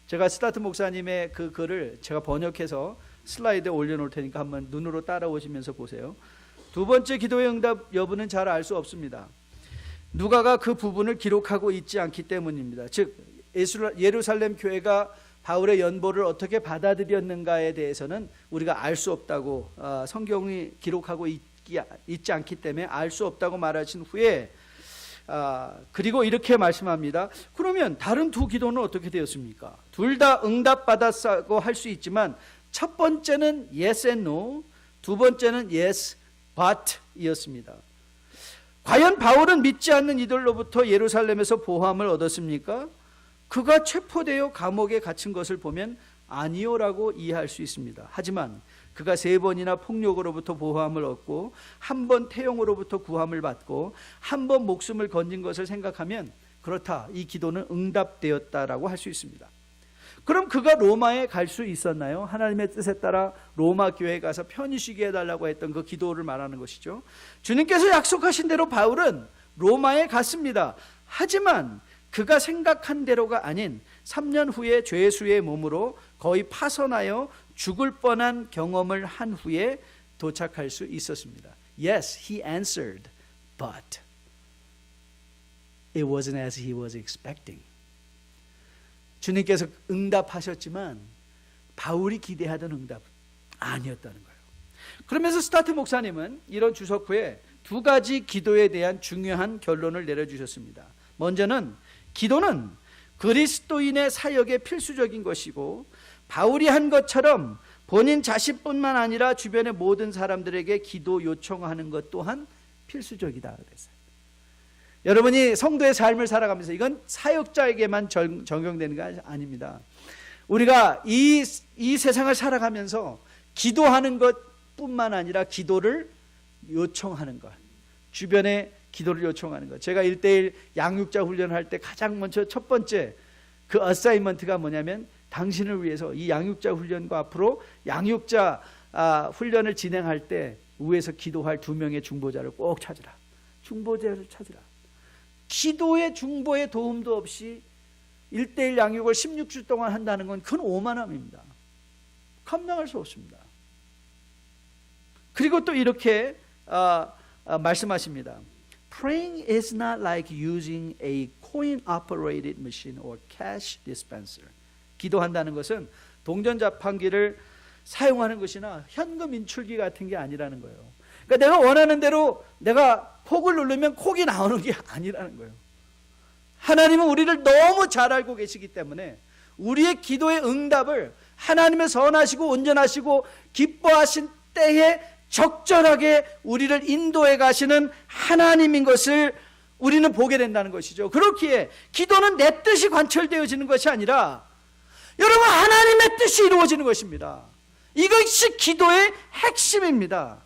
제가 스타트 목사님의 그 글을 제가 번역해서 슬라이드에 올려놓을 테니까 한번 눈으로 따라오시면서 보세요. 2번째 기도의 응답 여부는 잘 알 수 없습니다. 누가가 그 부분을 기록하고 있지 않기 때문입니다. 즉 예루살렘 교회가 바울의 연보를 어떻게 받아들였는가에 대해서는 우리가 알 수 없다고 성경이 기록하고 있지 않기 때문에 알 수 없다고 말하신 후에 그리고 이렇게 말씀합니다. 그러면 다른 2 기도는 어떻게 되었습니까? 둘 다 응답받았다고 할 수 있지만 첫 번째는 yes and no, 2번째는 yes but 이었습니다. 과연 바울은 믿지 않는 이들로부터 예루살렘에서 보호함을 얻었습니까? 그가 체포되어 감옥에 갇힌 것을 보면 아니요라고 이해할 수 있습니다. 하지만 그가 3번이나 폭력으로부터 보호함을 얻고 1번 태용으로부터 구함을 받고 1번 목숨을 건진 것을 생각하면 그렇다. 이 기도는 응답되었다라고 할 수 있습니다. 그럼 그가 로마에 갈 수 있었나요? 하나님의 뜻에 따라 로마 교회에 가서 편히 쉬게 해달라고 했던 그 기도를 말하는 것이죠. 주님께서 약속하신 대로 바울은 로마에 갔습니다. 하지만 그가 생각한 대로가 아닌 3년 후에 죄수의 몸으로 거의 파손하여 죽을 뻔한 경험을 한 후에 도착할 수 있었습니다. Yes, he answered, but it wasn't as he was expecting. 주님께서 응답하셨지만 바울이 기대하던 응답 아니었다는 거예요. 그러면서 스타트 목사님은 이런 주석 후에 두 가지 기도에 대한 중요한 결론을 내려주셨습니다. 먼저는 기도는 그리스도인의 사역에 필수적인 것이고 바울이 한 것처럼 본인 자신뿐만 아니라 주변의 모든 사람들에게 기도 요청하는 것 또한 필수적이다 그랬어요. 여러분이 성도의 삶을 살아가면서 이건 사역자에게만 적용되는 게 아닙니다. 우리가 이 세상을 살아가면서 기도하는 것뿐만 아니라 기도를 요청하는 것, 주변에 기도를 요청하는 것. 제가 1:1 양육자 훈련할 때 가장 먼저 첫 번째 그 어사이먼트가 뭐냐면 당신을 위해서 이 양육자 훈련과 앞으로 양육자 훈련을 진행할 때 위에서 기도할 2명의 중보자를 꼭 찾으라. 중보자를 찾으라. 기도의 중보의 도움도 없이 1:1 양육을 16주 동안 한다는 건 큰 오만함입니다. 감당할 수 없습니다. 그리고 또 이렇게 말씀하십니다. Praying is not like using a coin-operated machine or cash dispenser. 기도한다는 것은 동전 자판기를 사용하는 것이나 현금 인출기 같은 게 아니라는 거예요. 그러니까 내가 원하는 대로 내가 폭을 누르면 콕이 나오는 게 아니라는 거예요. 하나님은 우리를 너무 잘 알고 계시기 때문에 우리의 기도의 응답을 하나님의 선하시고 온전하시고 기뻐하신 때에 적절하게 우리를 인도해 가시는 하나님인 것을 우리는 보게 된다는 것이죠. 그렇기에 기도는 내 뜻이 관철되어지는 것이 아니라 여러분 하나님의 뜻이 이루어지는 것입니다. 이것이 기도의 핵심입니다.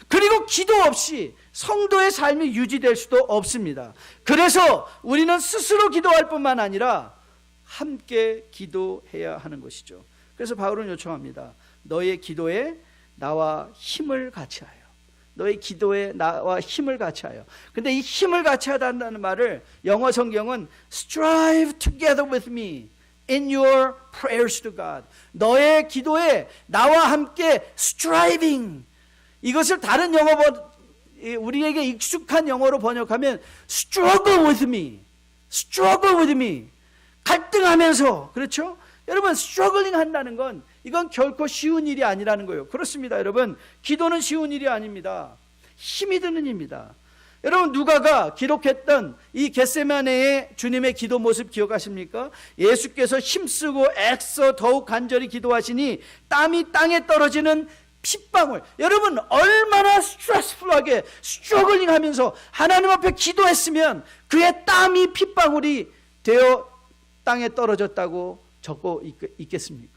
그리고 기도 없이 성도의 삶이 유지될 수도 없습니다. 그래서 우리는 스스로 기도할 뿐만 아니라 함께 기도해야 하는 것이죠. 그래서 바울은 요청합니다. 너의 기도에 나와 힘을 같이하여. 너의 기도에 나와 힘을 같이하여. 근데 이 힘을 같이하다는 말을 영어 성경은 strive together with me in your prayers to God. 너의 기도에 나와 함께 striving. 이것을 다른 영어 우리에게 익숙한 영어로 번역하면 struggle with me. struggle with me. 갈등하면서. 그렇죠? 여러분 struggling 한다는 건 이건 결코 쉬운 일이 아니라는 거예요. 그렇습니다. 여러분 기도는 쉬운 일이 아닙니다. 힘이 드는 일입니다. 여러분 누가가 기록했던 이 겟세마네의 주님의 기도 모습 기억하십니까? 예수께서 힘쓰고 애써 더욱 간절히 기도하시니 땀이 땅에 떨어지는 핏방울. 여러분 얼마나 스트레스풀하게 스트러글링 하면서 하나님 앞에 기도했으면 그의 땀이 핏방울이 되어 땅에 떨어졌다고 적고 있겠습니까?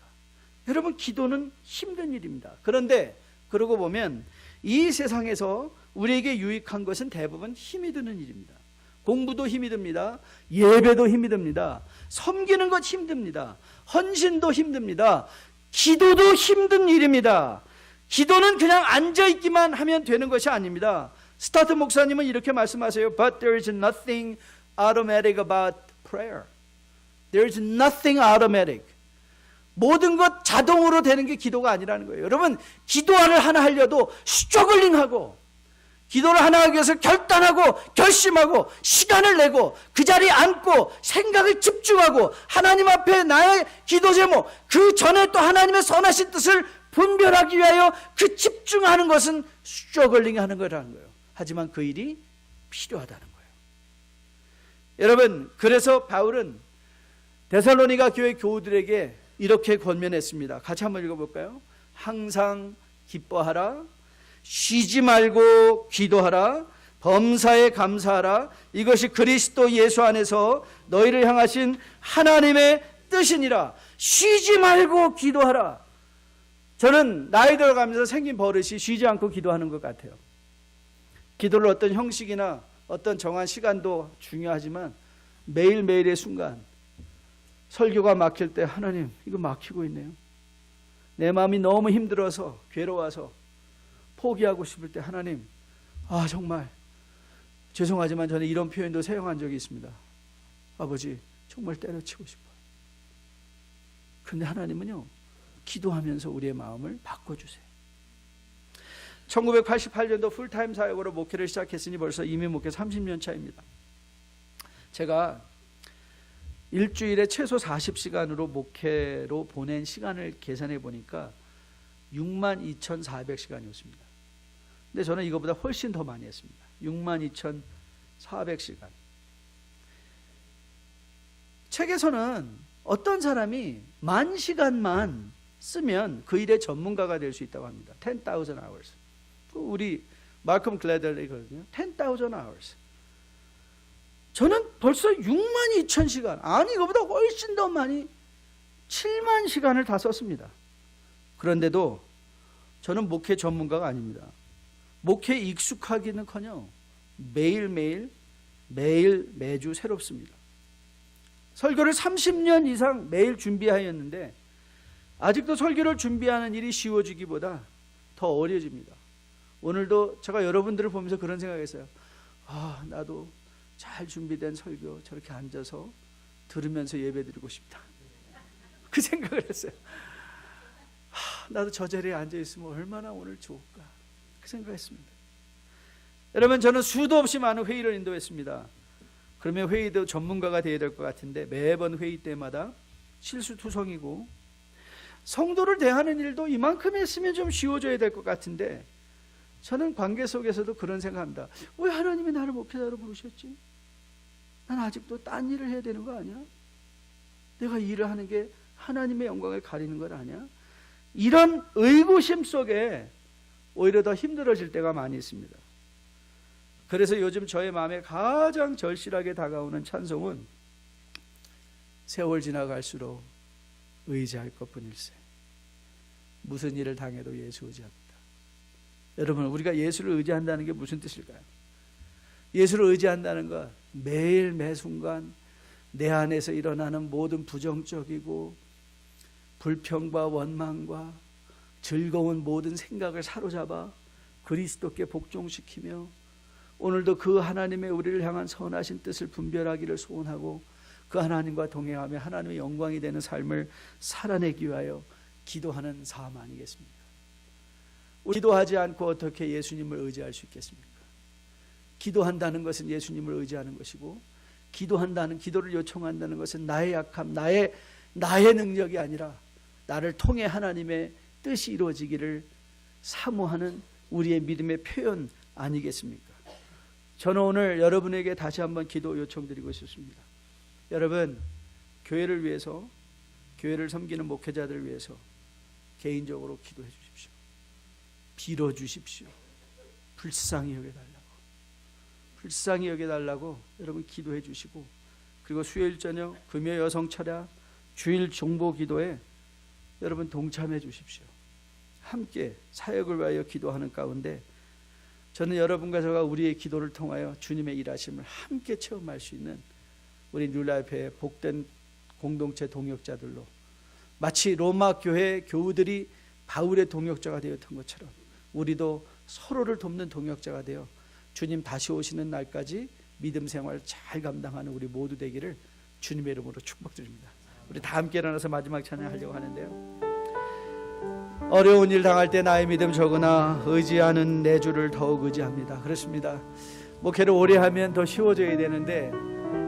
여러분 기도는 힘든 일입니다. 그런데 그러고 보면 이 세상에서 우리에게 유익한 것은 대부분 힘이 드는 일입니다. 공부도 힘이 듭니다. 예배도 힘이 듭니다. 섬기는 것 힘듭니다. 헌신도 힘듭니다. 기도도 힘든 일입니다. 기도는 그냥 앉아있기만 하면 되는 것이 아닙니다. 스타트 목사님은 이렇게 말씀하세요. But there is nothing automatic about prayer. There is nothing automatic. 모든 것 자동으로 되는 게 기도가 아니라는 거예요. 여러분 기도를 하나 하려도 스트러글링하고 기도를 하나 하기 위해서 결단하고 결심하고 시간을 내고 그 자리에 앉고 생각을 집중하고 하나님 앞에 나의 기도 제목 그 전에 또 하나님의 선하신 뜻을 분별하기 위하여 그 집중하는 것은 스트러글링 하는 거라는 거예요. 하지만 그 일이 필요하다는 거예요. 여러분 그래서 바울은 데살로니가 교회 교우들에게 이렇게 권면했습니다. 같이 한번 읽어볼까요? 항상 기뻐하라. 쉬지 말고 기도하라. 범사에 감사하라. 이것이 그리스도 예수 안에서 너희를 향하신 하나님의 뜻이니라. 쉬지 말고 기도하라. 저는 나이 들어가면서 생긴 버릇이 쉬지 않고 기도하는 것 같아요. 기도를 어떤 형식이나 어떤 정한 시간도 중요하지만 매일매일의 순간, 설교가 막힐 때 하나님 이거 막히고 있네요. 내 마음이 너무 힘들어서 괴로워서 포기하고 싶을 때 하나님, 정말 죄송하지만 저는 이런 표현도 사용한 적이 있습니다. 아버지 정말 때려치고 싶어요. 그런데 하나님은요, 기도하면서 우리의 마음을 바꿔주세요. 1988년도 풀타임 사역으로 목회를 시작했으니 벌써 이미 목회 30년 차입니다. 제가 일주일에 최소 40시간으로 목회로 보낸 시간을 계산해 보니까 62,400시간이었습니다. 근데 저는 이거보다 훨씬 더 많이 했습니다. 62,400시간. 책에서는 어떤 사람이 10,000시간만 쓰면 그 일의 전문가가 될 수 있다고 합니다. 10,000 hours. 우리 말콤 글래들이거든요. 10,000 hours. 저는 벌써 62,000시간, 아니 이거보다 훨씬 더 많이 70,000시간을 다 썼습니다. 그런데도 저는 목회 전문가가 아닙니다. 목회에 익숙하기는커녕 매주 새롭습니다. 설교를 30년 이상 매일 준비하였는데 아직도 설교를 준비하는 일이 쉬워지기보다 더 어려집니다. 오늘도 제가 여러분들을 보면서 그런 생각했어요. 나도 잘 준비된 설교 저렇게 앉아서 들으면서 예배드리고 싶다. 그 생각을 했어요. 나도 저 자리에 앉아있으면 얼마나 오늘 좋을까, 그 생각했습니다. 여러분, 저는 수도 없이 많은 회의를 인도했습니다. 그러면 회의도 전문가가 되어야 될 것 같은데 매번 회의 때마다 실수투성이고, 성도를 대하는 일도 이만큼 했으면 좀 쉬워져야 될 것 같은데 저는 관계 속에서도 그런 생각합니다. 왜 하나님이 나를 목회자로 부르셨지? 난 아직도 딴 일을 해야 되는 거 아니야? 내가 일을 하는 게 하나님의 영광을 가리는 것 아니야? 이런 의구심 속에 오히려 더 힘들어질 때가 많이 있습니다. 그래서 요즘 저의 마음에 가장 절실하게 다가오는 찬송은 세월 지나갈수록 의지할 것뿐일세. 무슨 일을 당해도 예수 의지합니다. 여러분, 우리가 예수를 의지한다는 게 무슨 뜻일까요? 예수를 의지한다는 것, 매일 매순간 내 안에서 일어나는 모든 부정적이고 불평과 원망과 즐거운 모든 생각을 사로잡아 그리스도께 복종시키며 오늘도 그 하나님의 우리를 향한 선하신 뜻을 분별하기를 소원하고 그 하나님과 동행하며 하나님의 영광이 되는 삶을 살아내기 위하여 기도하는 삶 아니겠습니까? 기도하지 않고 어떻게 예수님을 의지할 수 있겠습니까? 기도한다는 것은 예수님을 의지하는 것이고, 기도를 요청한다는 것은 나의 약함, 나의 능력이 아니라 나를 통해 하나님의 뜻이 이루어지기를 사모하는 우리의 믿음의 표현 아니겠습니까? 저는 오늘 여러분에게 다시 한번 기도 요청드리고 싶습니다. 여러분, 교회를 위해서, 교회를 섬기는 목회자들을 위해서 개인적으로 기도해 주십시오. 빌어주십시오. 불쌍히 여겨달라고 여러분 기도해 주시고, 그리고 수요일 저녁, 금요 여성 철야, 주일 종보 기도에 여러분 동참해 주십시오. 함께 사역을 위하여 기도하는 가운데 저는 여러분과 제가 우리의 기도를 통하여 주님의 일하심을 함께 체험할 수 있는 우리 뉴라이프의 복된 공동체 동역자들로, 마치 로마 교회 교우들이 바울의 동역자가 되었던 것처럼 우리도 서로를 돕는 동역자가 되어 주님 다시 오시는 날까지 믿음 생활 잘 감당하는 우리 모두 되기를 주님의 이름으로 축복드립니다. 우리 다 함께 일어나서 마지막 찬양하려고 하는데요. 어려운 일 당할 때 나의 믿음 적으나 의지하는 내 주를 더욱 의지합니다. 그렇습니다. 목회를 오래 하면 더 쉬워져야 되는데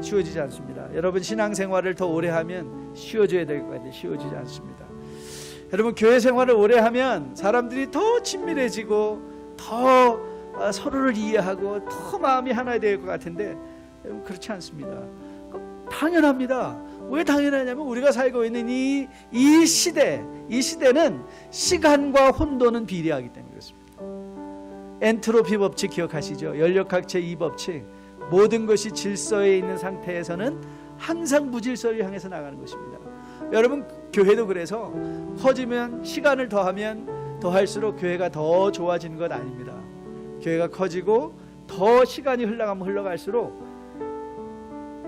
쉬워지지 않습니다. 여러분, 신앙생활을 더 오래 하면 쉬워져야 될 것 같아요. 쉬워지지 않습니다. 여러분, 교회 생활을 오래 하면 사람들이 더 친밀해지고 더 서로를 이해하고 더 마음이 하나 될 것 같은데 여러분, 그렇지 않습니다. 당연합니다. 왜 당연하냐면 우리가 살고 있는 이 시대는 시간과 혼돈은 비례하기 때문에 그렇습니다. 엔트로피 법칙 기억하시죠? 연력학 제2법칙. 모든 것이 질서에 있는 상태에서는 항상 무질서를 향해서 나가는 것입니다. 여러분, 교회도 그래서 커지면, 시간을 더할수록 교회가 더 좋아지는 것 아닙니다. 교회가 커지고 더 시간이 흘러가면 흘러갈수록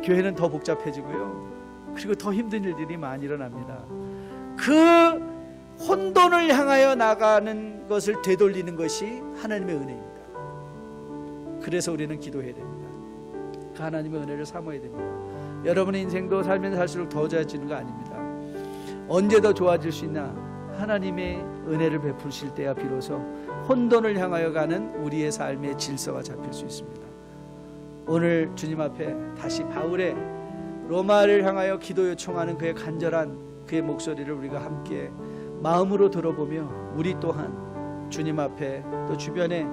교회는 더 복잡해지고요. 그리고 더 힘든 일들이 많이 일어납니다. 그 혼돈을 향하여 나가는 것을 되돌리는 것이 하나님의 은혜입니다. 그래서 우리는 기도해야 됩니다. 그 하나님의 은혜를 사모해야 됩니다. 여러분의 인생도 살면 살수록 더 좋아지는 거 아닙니다. 언제 더 좋아질 수 있나? 하나님의 은혜를 베푸실 때야 비로소 혼돈을 향하여 가는 우리의 삶의 질서가 잡힐 수 있습니다. 오늘 주님 앞에 다시 바울의 로마를 향하여 기도 요청하는 그의 간절한 그의 목소리를 우리가 함께 마음으로 들어보며 우리 또한 주님 앞에 또 주변에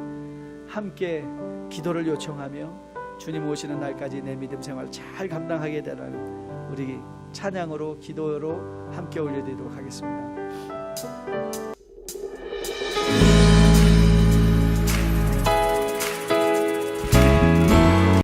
함께 기도를 요청하며 주님 오시는 날까지 내 믿음 생활 잘 감당하게 되라는 우리 찬양으로 기도로 함께 올려드리도록 하겠습니다.